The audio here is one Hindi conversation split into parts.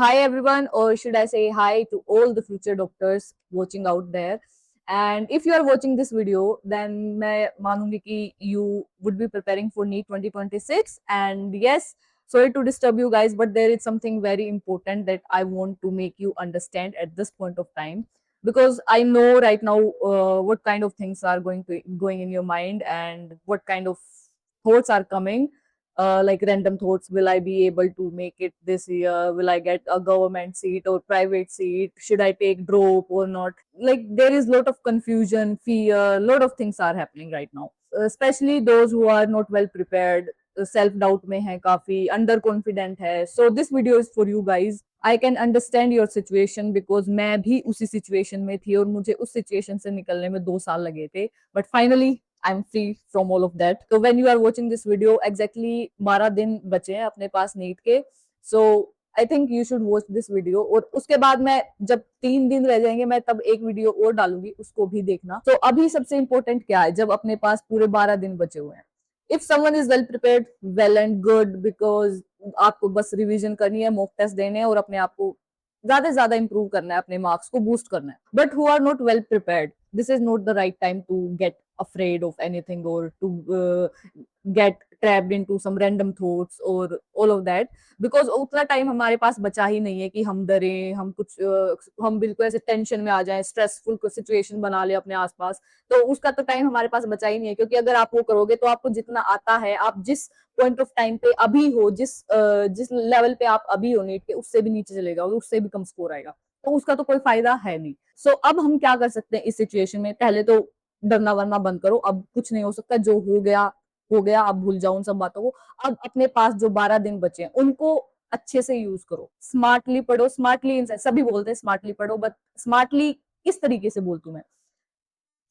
Hi everyone, or should I say hi to all the future doctors watching out there. And if you are watching this video, then मैं मानूंगी कि you would be preparing for NEET 2026. And yes, sorry to disturb you guys, but there is something very important that I want to make you understand at this point of time, because I know right now what kind of things are going in your mind and what kind of thoughts are coming, like random thoughts. Will I be able to make it this year? Will I get a government seat or private seat? Should I take drop or not? Like there is a lot of confusion, fear, a lot of things are happening right now, especially those who are not well prepared, self doubt में है, काफी अंडर कॉन्फिडेंट है. So this video is for you guys. I can understand your situation because मैं भी उसी सिचुएशन में थी और मुझे उस सिचुएशन से निकलने में 2 साल लगे थे, but finally I'm free from all of that. So when you are watching this video, exactly 12 दिन बचे हैं अपने पास नीट के. So I think you should watch this video. और उसके बाद मैं जब 3 दिन रह जाएंगे मैं तब एक वीडियो और डालूंगी, उसको भी देखना. तो अभी सबसे इम्पोर्टेंट क्या है, जब अपने पास पूरे 12 दिन बचे हुए हैं, if someone is well prepared, well and good, because आपको बस रिवीजन करनी है, मॉक टेस्ट देने हैं और अपने आप को ज्यादा से ज्यादा इंप्रूव करना है, अपने मार्क्स को बूस्ट करना है. But who are not well prepared, this is not the right time to get afraid of anything or to get trapped into some random thoughts or all of that, because उतना टाइम हमारे पास बचा ही नहीं है कि हम डरें, हम कुछ हम बिल्कुल ऐसे टेंशन में आ जाएं, स्ट्रेसफुल सिचुएशन बना ले अपने आसपास. तो उसका तो टाइम हमारे पास बचा ही नहीं है, क्योंकि अगर आप वो करोगे तो आपको जितना आता है, आप जिस पॉइंट ऑफ टाइम पे अभी हो, जिस लेवल पे आप अभी हो नीट के, उससे भी नीचे चलेगा और उससे भी कम स्कोर आएगा. तो उसका तो कोई फायदा है नहीं. सो अब हम क्या कर सकते हैं इस सिचुएशन में? पहले तो डरना वरना बंद करो. अब कुछ नहीं हो सकता, जो हो गया, अब भूल जाओ उन सब बातों को. अब अपने पास जो 12 दिन बचे हैं उनको अच्छे से यूज करो, स्मार्टली पढ़ो. स्मार्टली सभी बोलते हैं स्मार्टली पढ़ो, बट स्मार्टली किस तरीके से बोलती हूँ मैं?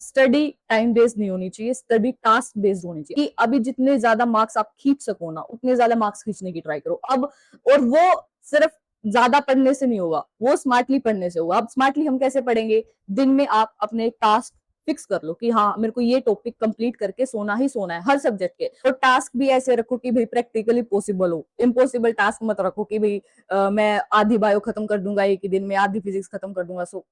स्टडी टाइम बेस्ड नहीं होनी चाहिए, स्टडी टास्क बेस्ड होनी चाहिए. कि अभी जितने ज्यादा मार्क्स आप खींच सको ना, उतने ज्यादा मार्क्स खींचने की ट्राई करो अब. और वो सिर्फ ज्यादा पढ़ने से नहीं होगा, वो स्मार्टली पढ़ने से होगा. अब स्मार्टली हम कैसे पढ़ेंगे? दिन में आप अपने टास्क फिक्स कर लो कि हाँ, मेरे को ये टॉपिक कंप्लीट करके सोना ही सोना है, हर सब्जेक्ट के. और टास्क भी ऐसे रखो कि भाई प्रैक्टिकली पॉसिबल हो. इम्पॉसिबल टास्क मत रखो कि भाई मैं आधी बायो खत्म कर दूंगा एक ही दिन में, आधी फिजिक्स खत्म कर दूंगा. सो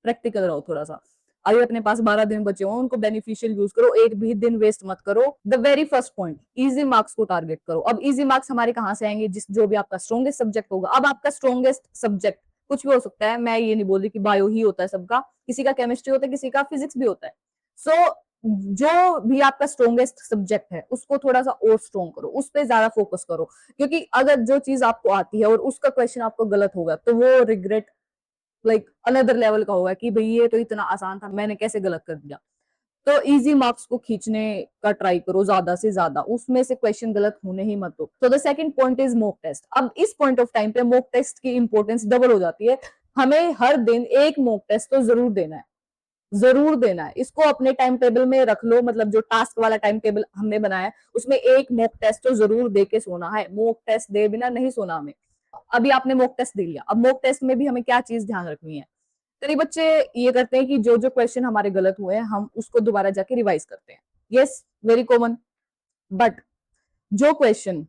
प्रैक्टिकल रहो थोड़ा सा. अभी अपने पास 12 दिन बचे हो, उनको बेनिफिशियल यूज करो, एक भी दिन वेस्ट मत करो. The very first point, easy marks को टारगेट करो. अब इजी मार्क्स हमारे कहाँ से आएंगे? जो भी आपका स्ट्रॉन्गेस्ट सब्जेक्ट होगा. अब आपका स्ट्रॉन्गेस्ट सब्जेक्ट कुछ भी हो सकता है, मैं ये नहीं बोल रही कि बायो ही होता है सबका, किसी का केमिस्ट्री होता है, किसी का फिजिक्स भी होता है. सो जो भी आपका स्ट्रॉन्गेस्ट सब्जेक्ट है उसको थोड़ा सा और स्ट्रॉन्ग करो, उस पर ज्यादा फोकस करो. क्योंकि अगर जो चीज आपको आती है और उसका क्वेश्चन आपको गलत होगा तो वो रिग्रेट लाइक अनदर लेवल का होगा कि भाई ये तो इतना आसान था, मैंने कैसे गलत कर दिया. तो इजी मार्क्स को खींचने का ट्राई करो ज्यादा से ज्यादा, उसमें से क्वेश्चन गलत होने ही मत दो. तो the second point is mock test. अब इस पॉइंट ऑफ टाइम पे मॉक टेस्ट की इंपॉर्टेंस डबल हो जाती है. हमें हर दिन एक मॉक टेस्ट तो जरूर देना है, जरूर देना है. इसको अपने टाइम टेबल में रख लो, मतलब जो टास्क वाला टाइम टेबल हमने बनाया है उसमें एक मॉक टेस्ट तो जरूर दे के सोना है. मॉक टेस्ट दे बिना नहीं सोना हमें. अभी आपने मॉक टेस्ट दे लिया, अब मॉक टेस्ट में भी हमें क्या चीज ध्यान रखनी है? कई बच्चे ये करते हैं कि जो जो क्वेश्चन हमारे गलत हुए हैं हम उसको दोबारा जाके रिवाइज करते हैं. Yes, very common. बट जो क्वेश्चन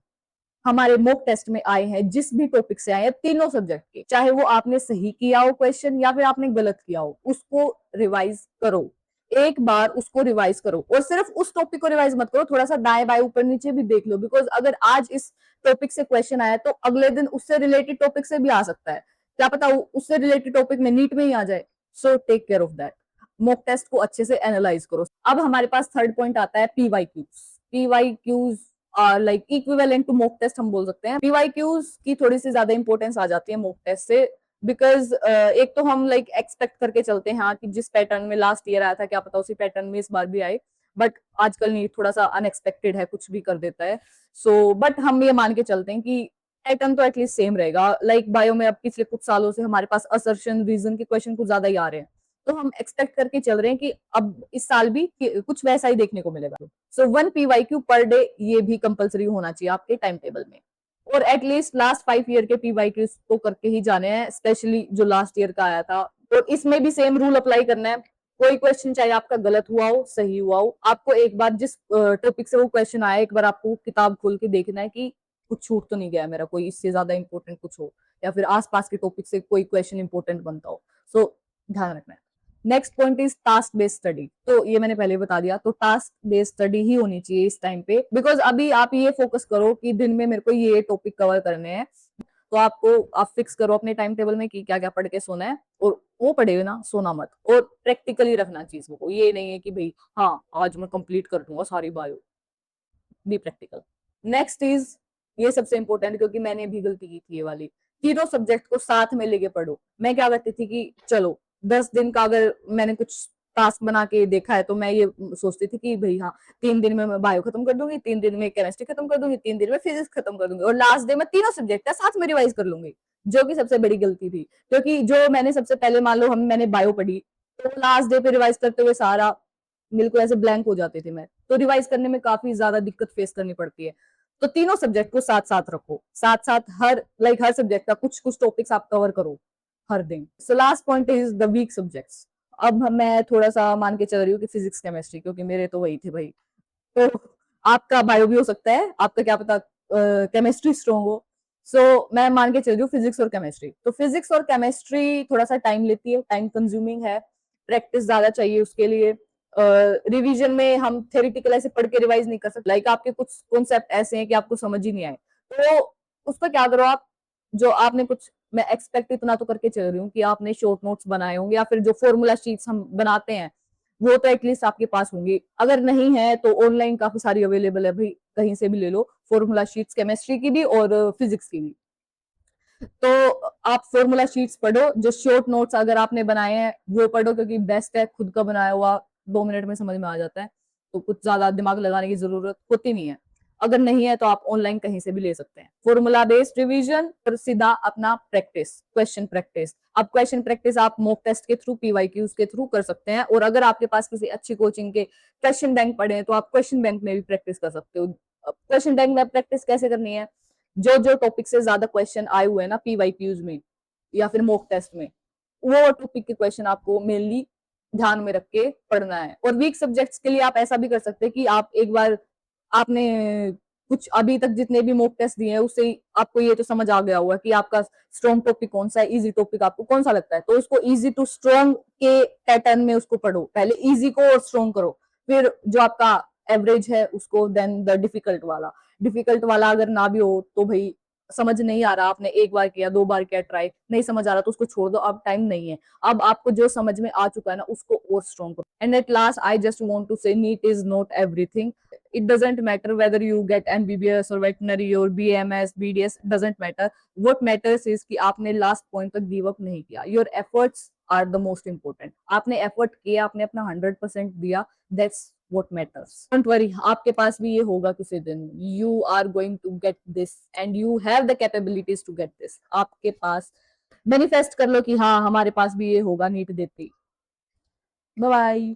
हमारे मॉक टेस्ट में आए हैं, जिस भी टॉपिक से आए हैं, तीनों सब्जेक्ट के, चाहे वो आपने सही किया हो क्वेश्चन या फिर आपने गलत किया हो, उसको रिवाइज करो. एक बार उसको रिवाइज करो, और सिर्फ उस टॉपिक को रिवाइज मत करो, थोड़ा सा दाएं बाएं ऊपर नीचे भी देख लो. बिकॉज अगर आज इस टॉपिक से क्वेश्चन आया तो अगले दिन उससे रिलेटेड टॉपिक से भी आ सकता है. क्या पता उससे रिलेटेड टॉपिक में नीट में ही आ जाए. So take care of that. Mock test को अच्छे से एनालाइज करो. अब हमारे पास थर्ड पॉइंट आता है PYQs. PYQs like equivalent to mock test हम बोल सकते हैं. पीवाईक्यूज की थोड़ी सी ज्यादा इंपॉर्टेंस आ जाती है मॉक टेस्ट से, बिकॉज एक तो हम लाइक एक्सपेक्ट करके चलते हैं हाँ कि जिस पैटर्न में लास्ट ईयर आया था क्या पता उसी पैटर्न में इस बार भी आए. बट आजकल नहीं, थोड़ा सा अनएक्सपेक्टेड है, कुछ भी कर देता है. सो बट हम ये मान के चलते हैं कि पैटर्न तो एटलीस्ट सेम रहेगा. लाइक बायो में अब पिछले कुछ सालों से हमारे पास असर्शन रीजन के क्वेश्चन कुछ ज्यादा ही आ रहे हैं, तो हम एक्सपेक्ट करके चल रहे हैं कि अब इस साल भी कुछ वैसा ही देखने को मिलेगा. सो 1 पीवाईक्यू पर डे ये भी कंपलसरी होना चाहिए आपके टाइम टेबल में. और एटलीस्ट लास्ट 5 ईयर के पीवाईक्यूज तो करके ही जाने हैं, स्पेशली जो लास्ट ईयर का आया था. तो इसमें भी सेम रूल अप्लाई करना है. कोई क्वेश्चन चाहे आपका गलत हुआ हो सही हुआ हो, आपको एक बार जिस टॉपिक से वो क्वेश्चन आया, एक बार आपको किताब खोल के देखना है कि कुछ छूट तो नहीं गया मेरा, कोई इससे ज्यादा इंपॉर्टेंट कुछ हो. या फिर आसपास के टॉपिक से कोई क्वेश्चन इंपॉर्टेंट बनता हो। सो ध्यान रखना है। Next point is task based study. तो ये मैंने पहले बता दिया, तो टास्क बेस्ड स्टडी ही होनी चाहिए इस टाइम पे, बिकॉज अभी आप ये फोकस करो कि दिन में मेरे को ये टॉपिक कवर करने हैं, तो आप फिक्स करो अपने टाइम टेबल में कि क्या क्या पढ़ के सोना है, और वो पढ़ेगा ना, सोना मत। और प्रैक्टिकली रखना चीजों को, ये नहीं है कि भाई हाँ आज मैं कंप्लीट कर दूंगा सारी bio, be practical. Next is, ये सबसे इंपॉर्टेंट, क्योंकि मैंने भी गलती की थी ये वाली, तीनों सब्जेक्ट को साथ में लेके पढ़ो। मैं क्या करती थी कि चलो 10 दिन का अगर मैंने कुछ टास्क बना के देखा है, तो मैं ये सोचती थी कि भाई हाँ 3 दिन में मैं बायो खत्म कर दूंगी, 3 दिन में केमिस्ट्री खत्म कर दूंगी, 3 दिन में फिजिक्स खत्म कर दूंगी, और लास्ट डे में तीनों सब्जेक्ट है साथ में रिवाइज कर लूंगी, जो कि सबसे बड़ी गलती थी। क्योंकि जो मैंने सबसे पहले, मान लो मैंने बायो पढ़ी, तो लास्ट डे पे रिवाइज करते हुए सारा बिल्कुल ऐसे ब्लैंक हो जाते थे मैं, तो रिवाइज करने में काफी ज्यादा दिक्कत फेस करनी पड़ती है। तो तीनों सब्जेक्ट को साथ साथ रखो, साथ साथ हर सब्जेक्ट का कुछ कुछ टॉपिक्स आप कवर करो हर दिन। So last point is the weak subjects. अब मैं थोड़ा सा मान के चल रही हूँ कि फिजिक्स केमिस्ट्री, क्योंकि मेरे तो वही थे भाई, तो आपका बायो भी हो सकता है, आपका क्या पता केमिस्ट्री स्ट्रॉन्ग हो। सो मैं मान के चल रही हूँ फिजिक्स और केमिस्ट्री। तो फिजिक्स और केमिस्ट्री थोड़ा सा टाइम लेती है, टाइम कंज्यूमिंग है, प्रैक्टिस ज्यादा चाहिए उसके लिए। रिवीजन में हम थेरिटिकल ऐसे पढ़ के रिवाइज नहीं कर सकते, लाइक आपके कुछ कॉन्सेप्ट ऐसे हैं कि आपको समझ ही नहीं आए, तो उसका क्या करो आप, जो आपने कुछ, मैं एक्सपेक्ट इतना तो करके चल रही हूँ कि आपने शॉर्ट नोट्स बनाए होंगे, या फिर जो फॉर्मूला शीट्स हम बनाते हैं वो तो एटलीस्ट आपके पास होंगी। अगर नहीं है तो ऑनलाइन काफी सारी अवेलेबल है भाई, कहीं से भी ले लो फॉर्मूला शीट्स, केमिस्ट्री की भी और फिजिक्स की भी। तो आप फॉर्मूला शीट्स पढ़ो, जो शॉर्ट नोट्स अगर आपने बनाए हैं वो पढ़ो, क्योंकि बेस्ट है, खुद का बनाया हुआ 2 मिनट में समझ में आ जाता है, तो कुछ ज्यादा दिमाग लगाने की जरूरत होती नहीं है। अगर नहीं है तो आप ऑनलाइन कहीं से भी ले सकते हैं। फॉर्मूला बेस्ड रिवीजन, फिर सीधा अपना प्रैक्टिस, क्वेश्चन प्रैक्टिस। अब क्वेश्चन प्रैक्टिस आप मॉक टेस्ट के थ्रू, पीवाईक्यूज के थ्रू कर सकते हैं, और अगर आपके पास किसी अच्छी कोचिंग के क्वेश्चन बैंक पढ़े हैं तो आप क्वेश्चन बैंक में भी प्रैक्टिस कर सकते हो। क्वेश्चन बैंक में प्रैक्टिस कैसे करनी है, जो जो टॉपिक से ज्यादा क्वेश्चन आए हुए हैं ना पीवाईक्यूज में या फिर मॉक टेस्ट में, वो टॉपिक के क्वेश्चन आपको मेनली ध्यान में रख के पढ़ना है। और वीक सब्जेक्ट्स के लिए आप ऐसा भी कर सकते हैं कि आप एक बार, आपने कुछ अभी तक जितने भी मॉक टेस्ट दिए हैं उससे आपको ये तो समझ आ गया होगा कि आपका स्ट्रॉन्ग टॉपिक कौन सा है, इजी टॉपिक आपको कौन सा लगता है, तो उसको इजी टू स्ट्रॉन्ग के पैटर्न में उसको पढ़ो, पहले इजी को और स्ट्रॉन्ग करो, फिर जो आपका एवरेज है उसको, देन द डिफिकल्ट वाला। डिफिकल्ट वाला अगर ना भी हो तो भाई समझ नहीं आ रहा, आपने एक बार किया, 2 बार किया ट्राई, नहीं समझ आ रहा तो उसको छोड़ दो, अब टाइम नहीं है। अब आपको जो समझ में आ चुका है ना उसको और स्ट्रॉन्ग करो। And at last I just want to say, NEET is not everything. It doesn't matter whether you get MBBS or veterinary or BMS, BDS, doesn't matter. What matters is कि आपने लास्ट पॉइंट तक गिव अप नहीं किया। Your efforts are the most important. आपने एफर्ट किया, आपने अपना 100% दिया, that's what matters. Don't worry, आपके पास भी ये होगा किसी दिन। You are going to get this and you have the capabilities to get this. आपके पास मैनिफेस्ट कर लो कि हाँ हमारे पास भी ये होगा नीट देते ही। Bye bye.